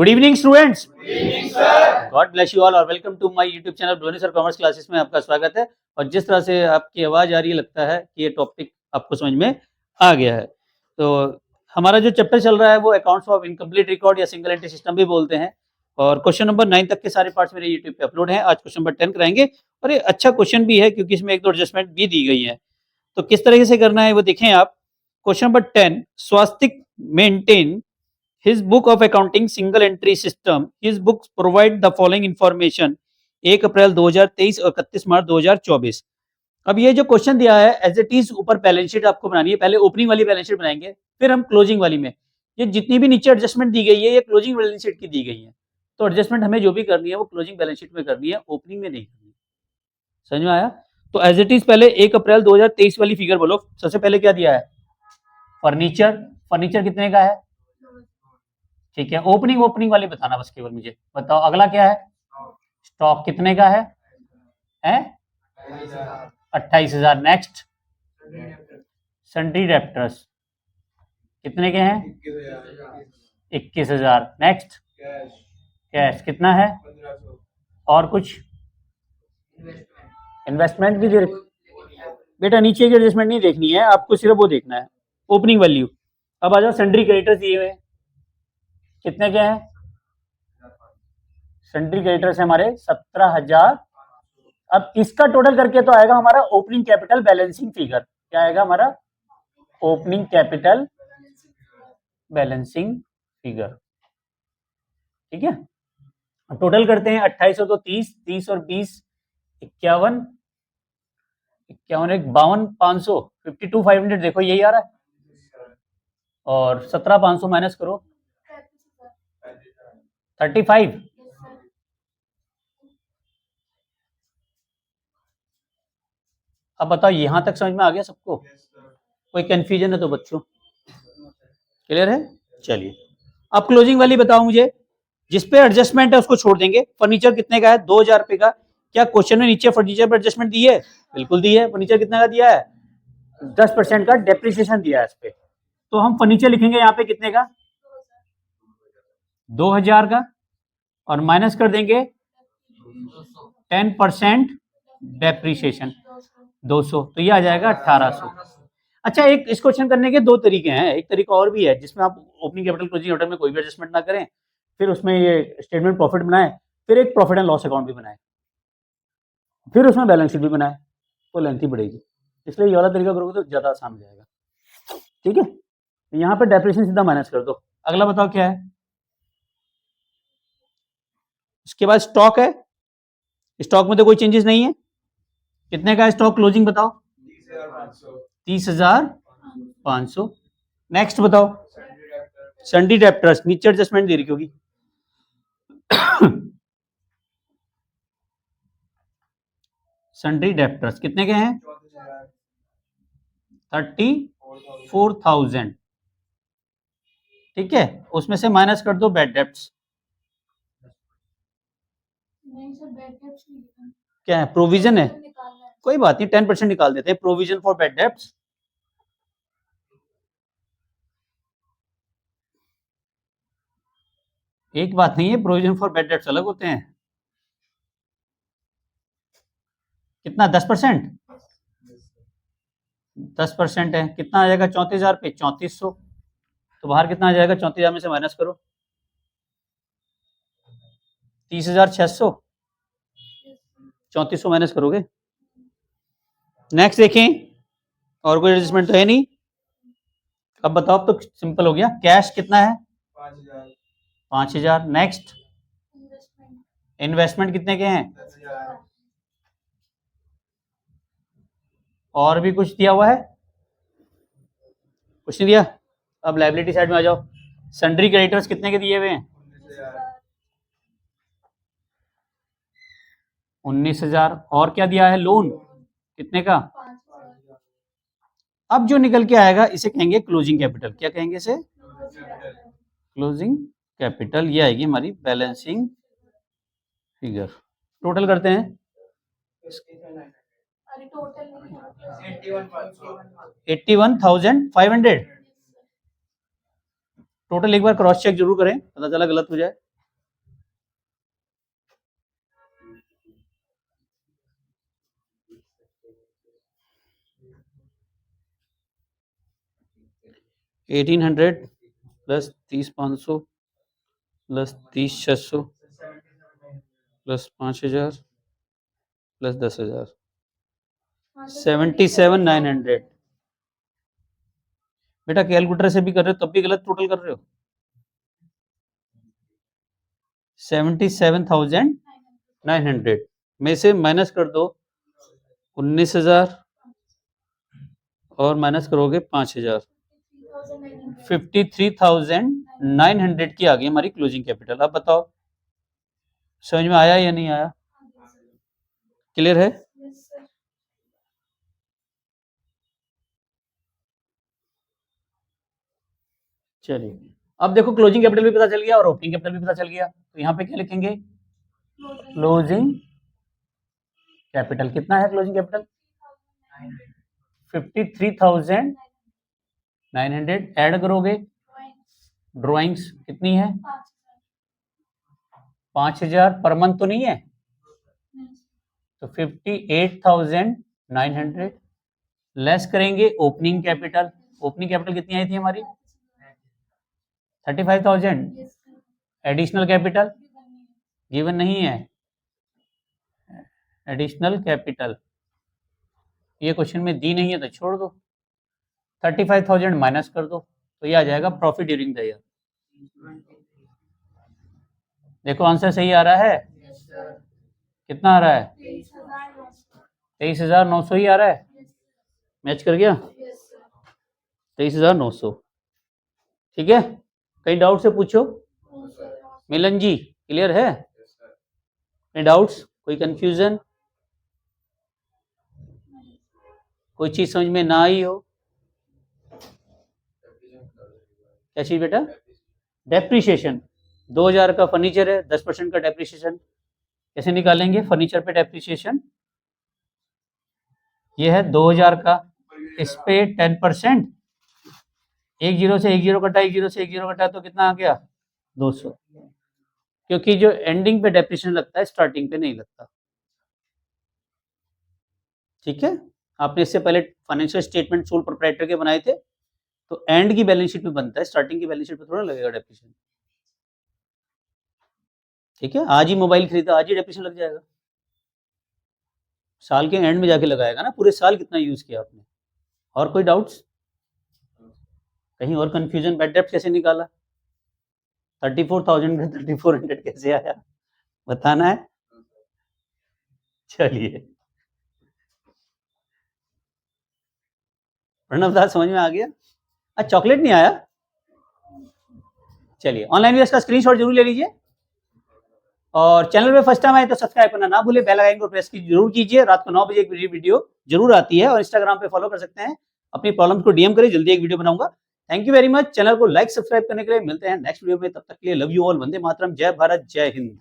Good evening students. God bless you all और welcome to my YouTube channel ब्लोनी sir commerce classes में आपका स्वागत है। और जिस तरह से आपकी आवाज़ आ रही है लगता है कि ये टॉपिक आपको समझ में आ गया है। तो हमारा जो चैप्टर चल रहा है वो अकाउंट्स ऑफ इनकम्प्लीट रिकॉर्ड या सिंगल एंट्री सिस्टम भी बोलते हैं। और क्वेश्चन नंबर 9 तक के सारे पार्ट्स मेरे यूट्यूब पे अपलोड हैं। आज क्वेश्चन नंबर 10 कराएंगे और ये अच्छा क्वेश्चन भी है क्योंकि इसमें एक दो एडजस्टमेंट भी दी गई है। तो किस तरीके से करना है वो देखें आप। Question number 10, Swastik maintain his book of accounting single entry system. His books provide the following information 1 अप्रैल 2023 और 31 मार्च 2024। अब ये जो क्वेश्चन दिया है एज इट इज ऊपर बैलेंस शीट आपको बनानी है। पहले ओपनिंग वाली बैलेंस शीट बनाएंगे फिर हम क्लोजिंग वाली में। ये जितनी भी नीचे एडजस्टमेंट दी गई है ये क्लोजिंग बैलेंस शीट की दी गई है। तो एडजस्टमेंट हमें जो भी करनी है वो क्लोजिंग बैलेंस शीट में करनी है, ओपनिंग में नहीं करनी। समझ में आया? तो एज इट इज पहले 1 अप्रैल 2023 वाली फिगर बोलो। सबसे पहले क्या दिया है? फर्नीचर। फर्नीचर कितने का है? ठीक है, ओपनिंग वाली बताना बस केवल मुझे बताओ। अगला क्या है? स्टॉक कितने का है? 28,000। नेक्स्ट सन्ड्री डेब्टर्स कितने के हैं? 21,000। नेक्स्ट कैश कितना है? और कुछ इन्वेस्टमेंट भी दे बेटा, नीचे की एडजस्टमेंट नहीं देखनी है आपको, सिर्फ वो देखना है ओपनिंग वैल्यू। अब आ जाओ, सन्ड्री क्रेडिटर्स दिए हुए कितने के हैं? सन्ड्री क्रेडिटर्स है हमारे 17,000। अब इसका टोटल करके तो आएगा हमारा ओपनिंग कैपिटल बैलेंसिंग फिगर। क्या आएगा हमारा? Opening capital balancing figure. ठीक है, टोटल करते हैं 2800 तो 30, 30 और 20 51, 51 एक 52, 500 52,500 देखो यही आ रहा है। और 17,500 माइनस करो 35। अब बताओ यहां तक समझ में आ गया सबको? कोई कंफ्यूजन है तो बच्चों क्लियर है? चलिए अब क्लोजिंग वाली बताओ मुझे। जिस पे एडजस्टमेंट है उसको छोड़ देंगे। फर्नीचर कितने का है? 2,000 रुपए का। क्या क्वेश्चन में नीचे फर्नीचर पर एडजस्टमेंट दी है? बिल्कुल दी है। फर्नीचर कितने का दिया है? 10% का डेप्रिसिएशन दिया है इस पे। तो हम फर्नीचर लिखेंगे यहाँ पे कितने का? 2,000 का और माइनस कर देंगे 10% डेप्रिसिएशन 200, तो ये आ जाएगा 1,800। अच्छा, एक इस क्वेश्चन करने के दो तरीके हैं। एक तरीका और भी है जिसमें आप ओपनिंग कैपिटल क्लोजिंग कैपिटल में कोई भी एडजस्टमेंट ना करें, फिर उसमें ये स्टेटमेंट प्रॉफिट बनाए, फिर एक प्रॉफिट एंड लॉस अकाउंट भी बनाए, फिर उसमें बैलेंस शीट भी बनाए, तो लेंथ ही बढ़ेगी। इसलिए ये वाला तरीका करोगे तो ज्यादा आसान हो जाएगा। ठीक है, यहाँ पे डेप्रिसिएशन सीधा माइनस कर दो। अगला बताओ क्या है? इसके बाद स्टॉक है। स्टॉक में तो कोई चेंजेस नहीं है। कितने का है स्टॉक क्लोजिंग बताओ? 30,500। नेक्स्ट बताओ सन्ड्री डेब्टर्स, नीचे एडजस्टमेंट दे रही होगी। सन्ड्री डेब्टर्स कितने के हैं? 34,000। ठीक है, उसमें से माइनस कर दो बैड डेब्ट्स। क्या है? प्रोविजन है। कोई बात नहीं, 10% निकाल देते हैं प्रोविजन फॉर बैड डेब्ट्स। एक बात नहीं है, प्रोविजन फॉर बैड डेब्ट्स अलग होते हैं। कितना? 10%। 10% है, कितना आ जाएगा? 34,000 पे 3400। तो बाहर कितना आ जाएगा? 34,000 में से माइनस करो 30,600। 3400 माइनस करोगे। नेक्स्ट देखें, और कोई एडजस्टमेंट तो है नहीं। अब बताओ, अब तो सिंपल हो गया। कैश कितना है? 5,000। नेक्स्ट इन्वेस्टमेंट कितने के हैं? और भी कुछ दिया हुआ है? कुछ नहीं दिया। अब लायबिलिटी साइड में आ जाओ। सन्ड्री क्रेडिटर्स कितने के दिए हुए हैं? 19,000। और क्या दिया है? लोन कितने का? अब जो निकल के आएगा इसे कहेंगे क्लोजिंग कैपिटल। क्या कहेंगे इसे? Closing capital. ये आएगी हमारी बैलेंसिंग फिगर। टोटल करते हैं 81,500। टोटल एक बार क्रॉस चेक जरूर करें, पता चला गलत हो जाए। 1800 प्लस 30,500 प्लस 30,600 प्लस 5,000 प्लस 10,000 77,900। बेटा कैलकुलेटर से भी कर रहे हो तब भी गलत टोटल कर रहे हो। 77,900 में से माइनस कर दो 19,000 और माइनस करोगे 5,000, 53,900 की आ गई हमारी क्लोजिंग कैपिटल। अब बताओ समझ में आया या नहीं आया? क्लियर है? चलिए अब देखो क्लोजिंग कैपिटल भी पता चल गया और ओपनिंग कैपिटल भी पता चल गया, तो यहाँ पे क्या लिखेंगे? क्लोजिंग कैपिटल कितना है? क्लोजिंग कैपिटल 53,900 ऐड करोगे, ड्राइंग्स कितनी है? 5,000 पर मंथ तो नहीं है, तो 58,900 लेस करेंगे ओपनिंग कैपिटल। ओपनिंग कैपिटल कितनी आई थी हमारी? 35,000। एडिशनल कैपिटल गिवन नहीं है। एडिशनल कैपिटल ये क्वेश्चन में दी नहीं है तो छोड़ दो। 35,000 माइनस कर दो तो ये आ जाएगा प्रॉफिट ड्यूरिंग द ईयर। देखो आंसर सही आ रहा है। कितना आ रहा है? 23,900 ही आ रहा है। मैच कर गया? 23,900। ठीक है, कहीं डाउट से पूछो। मिलन जी क्लियर है? कोई डाउट्स, कोई कंफ्यूजन, कोई चीज समझ में ना आई हो? क्या चीज बेटा? डेप्रीशिएशन। 2,000 का फर्नीचर है, 10% का डेप्रीशिएशन कैसे निकालेंगे? फर्नीचर पे डेप्रीशिएशन ये है 2,000 का, इस पे 10%, 10 से 10 कटा, 10 से 10 कटा तो कितना आ गया? 200, क्योंकि जो एंडिंग पे डेप्रीशिएशन लगता है स्टार्टिंग पे नहीं लगता। ठीक है, आपने इससे पहले फाइनेंशियल स्टेटमेंट सोल प्रोप्राइटर के बनाए थे, तो एंड की बैलेंस शीट में बनता है, स्टार्टिंग की बैलेंस शीट पे थोड़ा लगेगा डेप्रीशिएशन। ठीक है, आज ही मोबाइल खरीदा आज ही डेप्रीशिएशन लग जाएगा? साल के एंड में जाके लगाएगा ना, पूरे साल कितना यूज किया आपने। और कोई डाउट्स, कहीं और कंफ्यूजन? बैड डेप्ट कैसे निकाला? 34,000 में 3400 कैसे आया बताना है। चलिए प्रणव दास समझ में आ गया? अच्छा चॉकलेट नहीं आया? चलिए ऑनलाइन वीडियोस का स्क्रीनशॉट जरूर ले लीजिए और चैनल पे फर्स्ट टाइम आए तो सब्सक्राइब करना ना भूले, बेल आइकन को प्रेस की जरूर कीजिए। रात को 9 बजे एक वीडियो जरूर आती है और इंस्टाग्राम पे फॉलो कर सकते हैं। अपनी प्रॉब्लम्स को डीएम करें, जल्दी एक वीडियो बनाऊंगा। Thank you very much. Channel को लाइक सब्सक्राइब करने के लिए मिलते हैं नेक्स्ट वीडियो में, तब तक के लिए love you all, Vande Mataram, जय भारत, जय हिंद।